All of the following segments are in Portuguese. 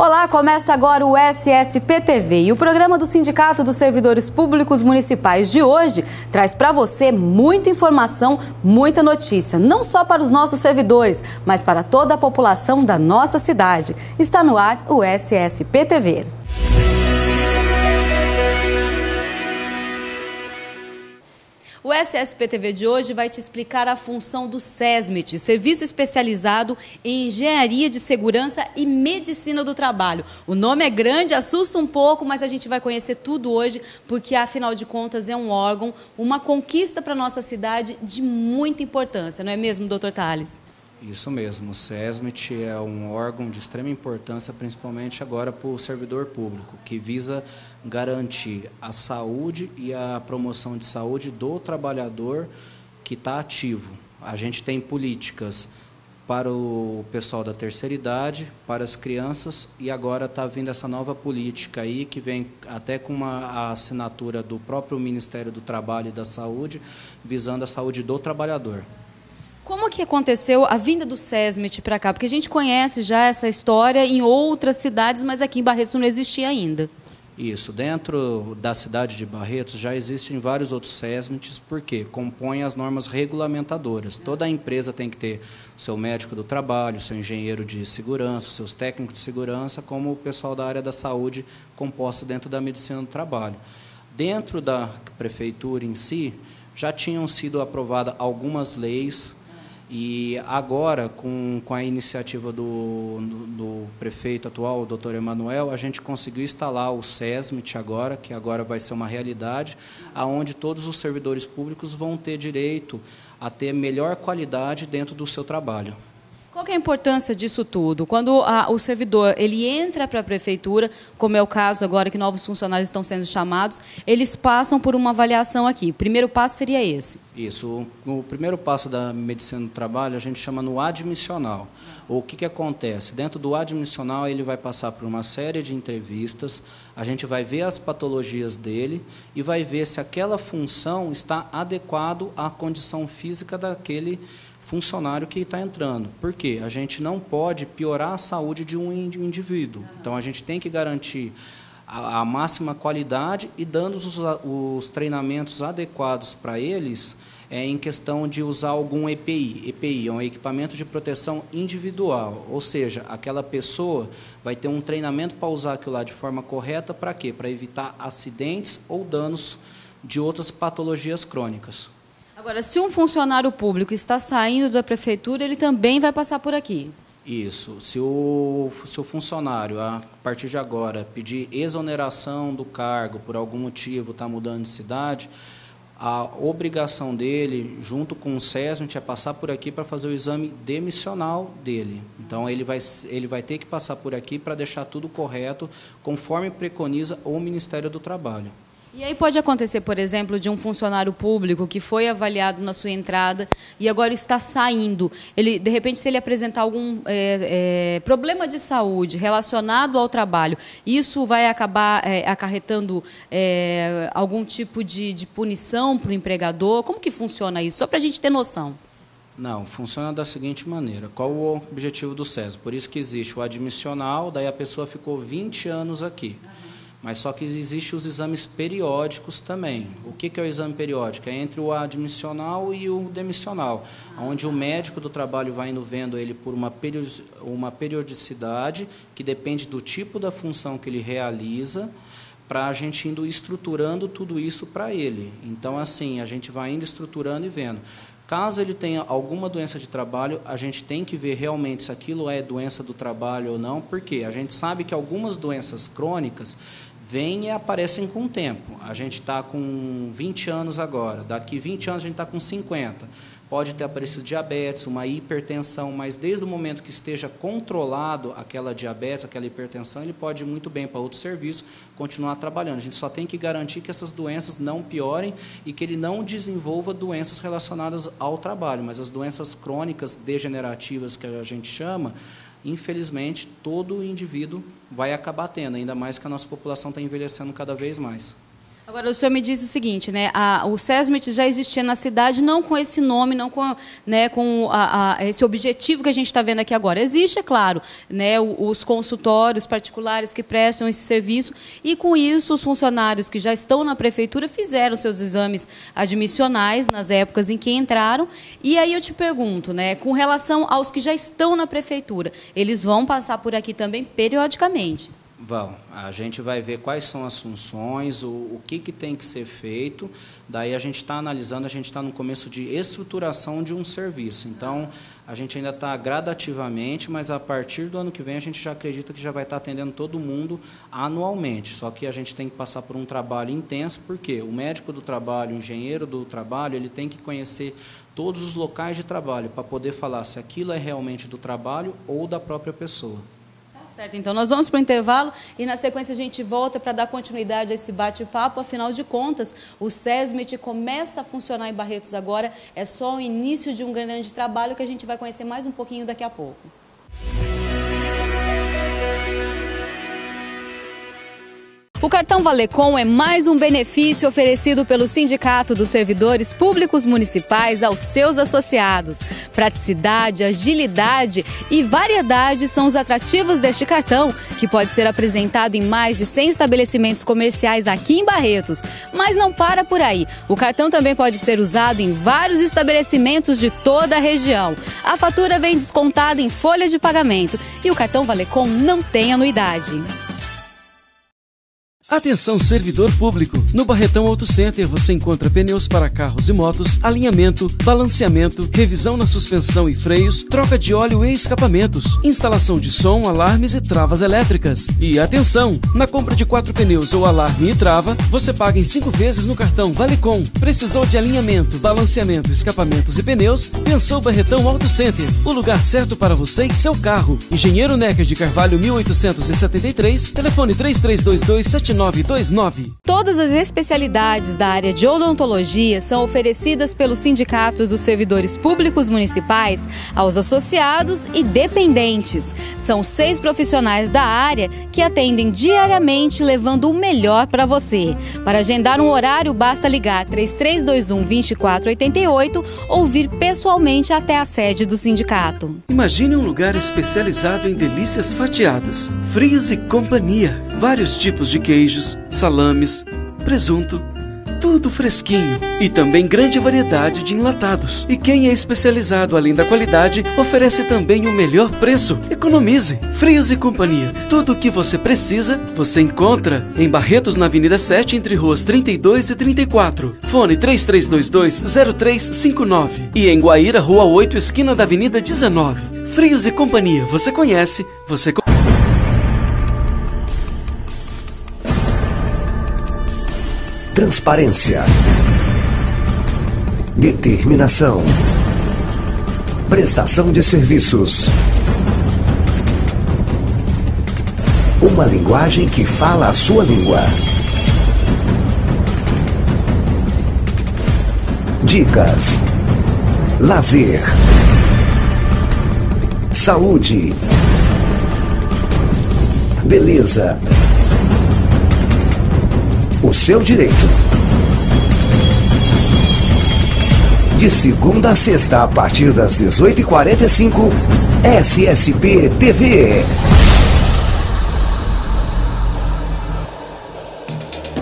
Olá, começa agora o SSPTV e o programa do Sindicato dos Servidores Públicos Municipais de hoje traz para você muita informação, muita notícia, não só para os nossos servidores, mas para toda a população da nossa cidade. Está no ar o SSPTV. O SSPTV de hoje vai te explicar a função do SESMIT, Serviço Especializado em Engenharia de Segurança e Medicina do Trabalho. O nome é grande, assusta um pouco, mas a gente vai conhecer tudo hoje, porque, afinal de contas, é um órgão, uma conquista para a nossa cidade de muita importância, não é mesmo, doutor Thales? Isso mesmo, o SESMIT é um órgão de extrema importância, principalmente agora para o servidor público, que visa garantir a saúde e a promoção de saúde do trabalhador que está ativo. A gente tem políticas para o pessoal da terceira idade, para as crianças, e agora está vindo essa nova política aí, que vem até com a assinatura do próprio Ministério do Trabalho e da Saúde, visando a saúde do trabalhador. Como que aconteceu a vinda do SESMIT para cá? Porque a gente conhece já essa história em outras cidades, mas aqui em Barretos não existia ainda. Isso, dentro da cidade de Barretos já existem vários outros SESMITs, porque compõem as normas regulamentadoras. Toda empresa tem que ter seu médico do trabalho, seu engenheiro de segurança, seus técnicos de segurança, como o pessoal da área da saúde composta dentro da medicina do trabalho. Dentro da prefeitura em si, já tinham sido aprovadas algumas leis. E agora, com a iniciativa do prefeito atual, o doutor Emanuel, a gente conseguiu instalar o SESMIT agora, que agora vai ser uma realidade, onde todos os servidores públicos vão ter direito a ter melhor qualidade dentro do seu trabalho. Qual que é a importância disso tudo? Quando o servidor ele entra para a prefeitura, como é o caso agora que novos funcionários estão sendo chamados, eles passam por uma avaliação aqui. O primeiro passo seria esse? Isso. O primeiro passo da medicina do trabalho a gente chama no admissional. O que acontece? Dentro do admissional ele vai passar por uma série de entrevistas, a gente vai ver as patologias dele e vai ver se aquela função está adequada à condição física daquele funcionário que está entrando. Por quê? A gente não pode piorar a saúde de um indivíduo. Então, a gente tem que garantir a máxima qualidade e dando os treinamentos adequados para eles, em questão de usar algum EPI. EPI é um equipamento de proteção individual, ou seja, aquela pessoa vai ter um treinamento para usar aquilo lá de forma correta, para quê? Para evitar acidentes ou danos de outras patologias crônicas. Agora, se um funcionário público está saindo da prefeitura, ele também vai passar por aqui? Isso. Se o funcionário, a partir de agora, pedir exoneração do cargo por algum motivo, está mudando de cidade, a obrigação dele, junto com o SESMIT, é passar por aqui para fazer o exame demissional dele. Então, ele vai ter que passar por aqui para deixar tudo correto, conforme preconiza o Ministério do Trabalho. E aí pode acontecer, por exemplo, de um funcionário público que foi avaliado na sua entrada e agora está saindo. Ele, de repente, se ele apresentar algum problema de saúde relacionado ao trabalho, isso vai acabar acarretando algum tipo de punição para o empregador? Como que funciona isso? Só para a gente ter noção. Não, funciona da seguinte maneira. Qual o objetivo do SES? Por isso que existe o admissional, daí a pessoa ficou 20 anos aqui. Mas só que existem os exames periódicos também. O que é o exame periódico? É entre o admissional e o demissional, onde o médico do trabalho vai indo vendo ele por uma periodicidade, que depende do tipo da função que ele realiza, para a gente indo estruturando tudo isso para ele. Então, assim, a gente vai indo estruturando e vendo. Caso ele tenha alguma doença de trabalho, a gente tem que ver realmente se aquilo é doença do trabalho ou não, porque a gente sabe que algumas doenças crônicas vêm e aparecem com o tempo. A gente está com 20 anos agora, daqui 20 anos a gente está com 50. Pode ter aparecido diabetes, uma hipertensão, mas desde o momento que esteja controlado aquela diabetes, aquela hipertensão, ele pode ir muito bem para outro serviço, continuar trabalhando. A gente só tem que garantir que essas doenças não piorem e que ele não desenvolva doenças relacionadas ao trabalho, mas as doenças crônicas degenerativas que a gente chama, infelizmente, todo indivíduo vai acabar tendo, ainda mais que a nossa população está envelhecendo cada vez mais. Agora, o senhor me disse o seguinte, né? O SESMIT já existia na cidade, não com esse nome, não com, né, com esse objetivo que a gente está vendo aqui agora. Existe, é claro, né, os consultórios particulares que prestam esse serviço, e com isso os funcionários que já estão na prefeitura fizeram seus exames admissionais nas épocas em que entraram. E aí eu te pergunto, né, com relação aos que já estão na prefeitura, eles vão passar por aqui também periodicamente? Vão. A gente vai ver quais são as funções, o que tem que ser feito. Daí a gente está analisando, a gente está no começo de estruturação de um serviço. Então, a gente ainda está gradativamente, mas a partir do ano que vem a gente já acredita que já vai estar atendendo todo mundo anualmente. Só que a gente tem que passar por um trabalho intenso, porque o médico do trabalho, o engenheiro do trabalho, ele tem que conhecer todos os locais de trabalho para poder falar se aquilo é realmente do trabalho ou da própria pessoa. Certo, então nós vamos para o intervalo e na sequência a gente volta para dar continuidade a esse bate-papo. Afinal de contas, o SESMIT começa a funcionar em Barretos agora, é só o início de um grande trabalho que a gente vai conhecer mais um pouquinho daqui a pouco. O cartão Valecom é mais um benefício oferecido pelo Sindicato dos Servidores Públicos Municipais aos seus associados. Praticidade, agilidade e variedade são os atrativos deste cartão, que pode ser apresentado em mais de 100 estabelecimentos comerciais aqui em Barretos. Mas não para por aí. O cartão também pode ser usado em vários estabelecimentos de toda a região. A fatura vem descontada em folha de pagamento e o cartão Valecom não tem anuidade. Atenção, servidor público! No Barretão Auto Center você encontra pneus para carros e motos, alinhamento, balanceamento, revisão na suspensão e freios, troca de óleo e escapamentos, instalação de som, alarmes e travas elétricas. E atenção! Na compra de 4 pneus ou alarme e trava, você paga em 5 vezes no cartão Valecom. Precisou de alinhamento, balanceamento, escapamentos e pneus? Pensou Barretão Auto Center, o lugar certo para você e seu carro. Engenheiro Necker de Carvalho 1873, telefone 33227929. Todas as especialidades da área de odontologia são oferecidas pelo Sindicato dos Servidores Públicos Municipais aos associados e dependentes. São 6 profissionais da área que atendem diariamente, levando o melhor para você. Para agendar um horário, basta ligar 3321-2488 ou vir pessoalmente até a sede do sindicato. Imagine um lugar especializado em delícias fatiadas, Frios e Companhia. Vários tipos de queijos, salames, presunto, tudo fresquinho. E também grande variedade de enlatados. E quem é especializado além da qualidade, oferece também o melhor preço. Economize. Frios e Companhia. Tudo o que você precisa, você encontra em Barretos, na Avenida 7, entre ruas 32 e 34. Fone 3322-0359. E em Guaíra, Rua 8, esquina da Avenida 19. Frios e Companhia. Você conhece, você conhece. Transparência, determinação, prestação de serviços, uma linguagem que fala a sua língua. Dicas, lazer, saúde, beleza. O seu direito. De segunda a sexta, a partir das 18h45, SSP TV.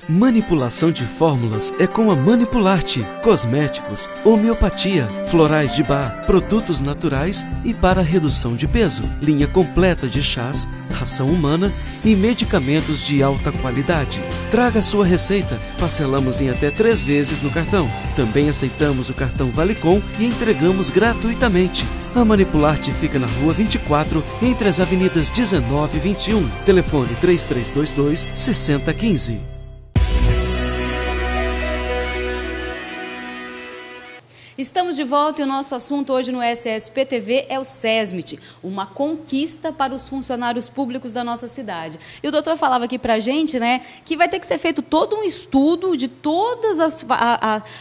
Manipulação de fórmulas é com a Manipularte. Cosméticos, homeopatia, florais de bar, produtos naturais e para redução de peso. Linha completa de chás, ração humana e medicamentos de alta qualidade. Traga sua receita. Parcelamos em até 3 vezes no cartão. Também aceitamos o cartão Valecom e entregamos gratuitamente. A Manipularte fica na Rua 24, entre as avenidas 19 e 21. Telefone 3322-6015. Estamos de volta e o nosso assunto hoje no SSP TV é o SESMIT, uma conquista para os funcionários públicos da nossa cidade. E o doutor falava aqui para a gente, né, que vai ter que ser feito todo um estudo de todas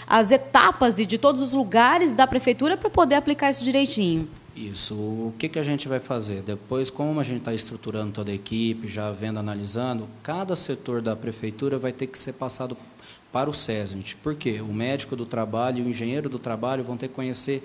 as etapas e de todos os lugares da prefeitura para poder aplicar isso direitinho. Isso. O que a gente vai fazer? Depois, como a gente está estruturando toda a equipe, já vendo, analisando, cada setor da prefeitura vai ter que ser passado para o SESMIT. Por quê? O médico do trabalho e o engenheiro do trabalho vão ter que conhecer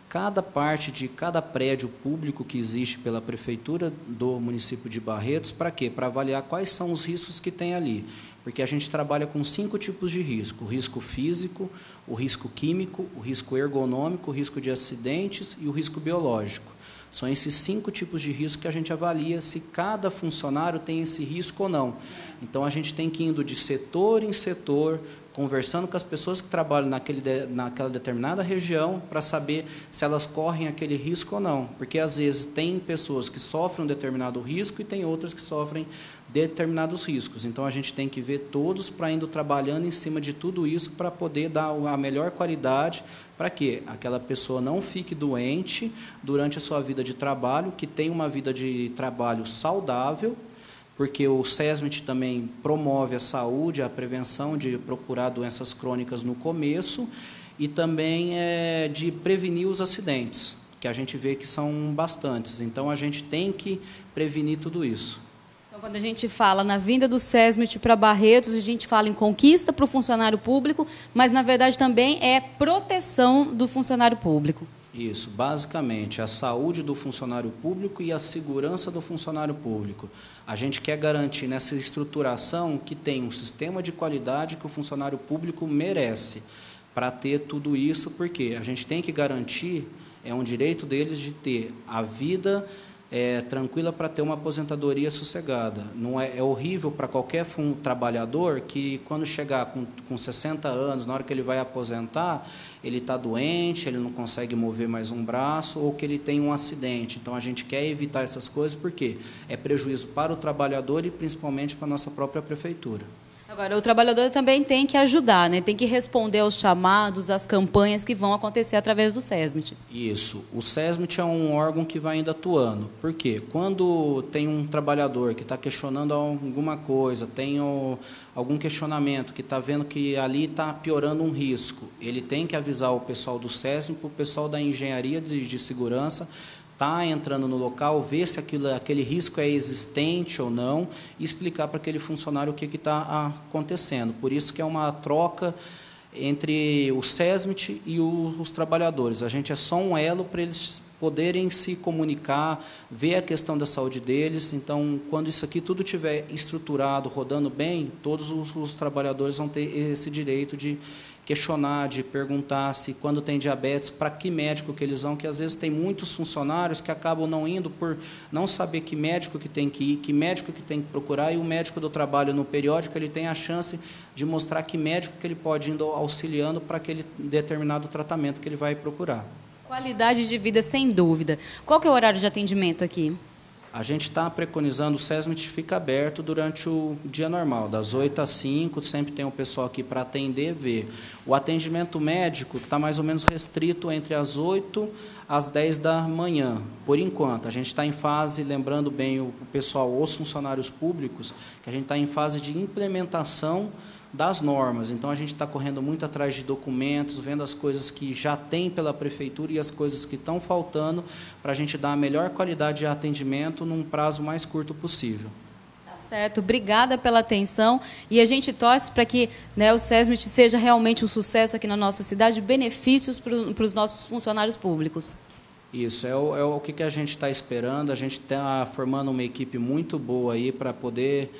cada parte de cada prédio público que existe pela prefeitura do município de Barretos. Para quê? Para avaliar quais são os riscos que tem ali. Porque a gente trabalha com 5 tipos de risco: o risco físico, o risco químico, o risco ergonômico, o risco de acidentes e o risco biológico. São esses 5 tipos de risco que a gente avalia se cada funcionário tem esse risco ou não. Então, a gente tem que ir indo de setor em setor, conversando com as pessoas que trabalham naquela determinada região para saber se elas correm aquele risco ou não. Porque, às vezes, tem pessoas que sofrem um determinado risco e tem outras que sofrem determinados riscos. Então, a gente tem que ver todos para indo trabalhando em cima de tudo isso para poder dar a melhor qualidade para que aquela pessoa não fique doente durante a sua vida de trabalho, que tenha uma vida de trabalho saudável, porque o SESMIT também promove a saúde, a prevenção de procurar doenças crônicas no começo e também de prevenir os acidentes, que a gente vê que são bastantes. Então, a gente tem que prevenir tudo isso. Então, quando a gente fala na vinda do SESMIT para Barretos, a gente fala em conquista para o funcionário público, mas, na verdade, também é proteção do funcionário público. Isso, basicamente, a saúde do funcionário público e a segurança do funcionário público. A gente quer garantir nessa estruturação que tem um sistema de qualidade que o funcionário público merece para ter tudo isso, porque a gente tem que garantir, é um direito deles de ter a vida tranquila para ter uma aposentadoria sossegada. Não é horrível para qualquer trabalhador que, quando chegar com 60 anos, na hora que ele vai aposentar, ele está doente, ele não consegue mover mais um braço ou que ele tem um acidente. Então, a gente quer evitar essas coisas porque é prejuízo para o trabalhador e principalmente para a nossa própria prefeitura. Agora, o trabalhador também tem que ajudar, né? Tem que responder aos chamados, às campanhas que vão acontecer através do SESMIT. Isso. O SESMIT é um órgão que vai ainda atuando. Por quê? Quando tem um trabalhador que está questionando alguma coisa, tem algum questionamento, que está vendo que ali está piorando um risco, ele tem que avisar o pessoal do SESMIT, o pessoal da engenharia de segurança, está entrando no local, ver se aquele risco é existente ou não e explicar para aquele funcionário o que está acontecendo. Por isso que é uma troca entre o SESMIT e os trabalhadores. A gente é só um elo para eles poderem se comunicar, ver a questão da saúde deles. Então, quando isso aqui tudo estiver estruturado, rodando bem, todos os trabalhadores vão ter esse direito de questionar, de perguntar se quando tem diabetes, para que médico que eles vão, que às vezes tem muitos funcionários que acabam não indo por não saber que médico que tem que ir, que médico que tem que procurar, e o médico do trabalho no periódico ele tem a chance de mostrar que médico que ele pode ir auxiliando para aquele determinado tratamento que ele vai procurar. Qualidade de vida, sem dúvida. Qual que é o horário de atendimento aqui? A gente está preconizando, o SESMIT fica aberto durante o dia normal, das 8 às 5, sempre tem o pessoal aqui para atender, ver. O atendimento médico está mais ou menos restrito entre as 8 às 10 da manhã, por enquanto. A gente está em fase, lembrando bem o pessoal, os funcionários públicos, que a gente está em fase de implementação das normas. Então, a gente está correndo muito atrás de documentos, vendo as coisas que já tem pela prefeitura e as coisas que estão faltando para a gente dar a melhor qualidade de atendimento num prazo mais curto possível. Tá certo. Obrigada pela atenção e a gente torce para que, né, o SESMIT seja realmente um sucesso aqui na nossa cidade, benefícios para os nossos funcionários públicos. Isso, é o que a gente está esperando. A gente está formando uma equipe muito boa aí para poder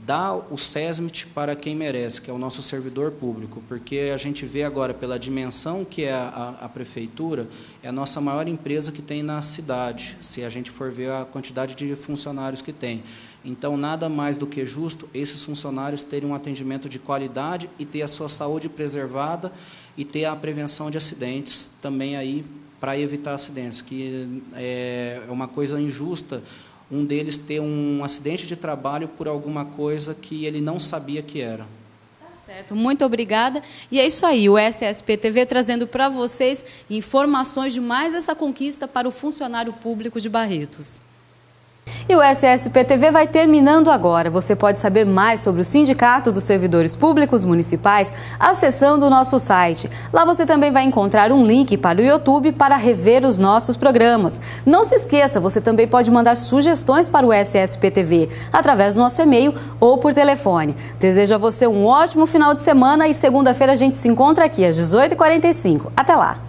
dar o SESMIT para quem merece, que é o nosso servidor público, porque a gente vê agora, pela dimensão que é a prefeitura, é a nossa maior empresa que tem na cidade, se a gente for ver a quantidade de funcionários que tem. Então, nada mais do que justo esses funcionários terem um atendimento de qualidade e ter a sua saúde preservada e ter a prevenção de acidentes também aí para evitar acidentes, que é uma coisa injusta um deles ter um acidente de trabalho por alguma coisa que ele não sabia que era. Tá certo, muito obrigada. E é isso aí, o SSP TV trazendo para vocês informações de mais essa conquista para o funcionário público de Barretos. E o SSPTV vai terminando agora. Você pode saber mais sobre o Sindicato dos Servidores Públicos Municipais acessando o nosso site. Lá você também vai encontrar um link para o YouTube para rever os nossos programas. Não se esqueça, você também pode mandar sugestões para o SSPTV através do nosso e-mail ou por telefone. Desejo a você um ótimo final de semana e segunda-feira a gente se encontra aqui às 18h45. Até lá!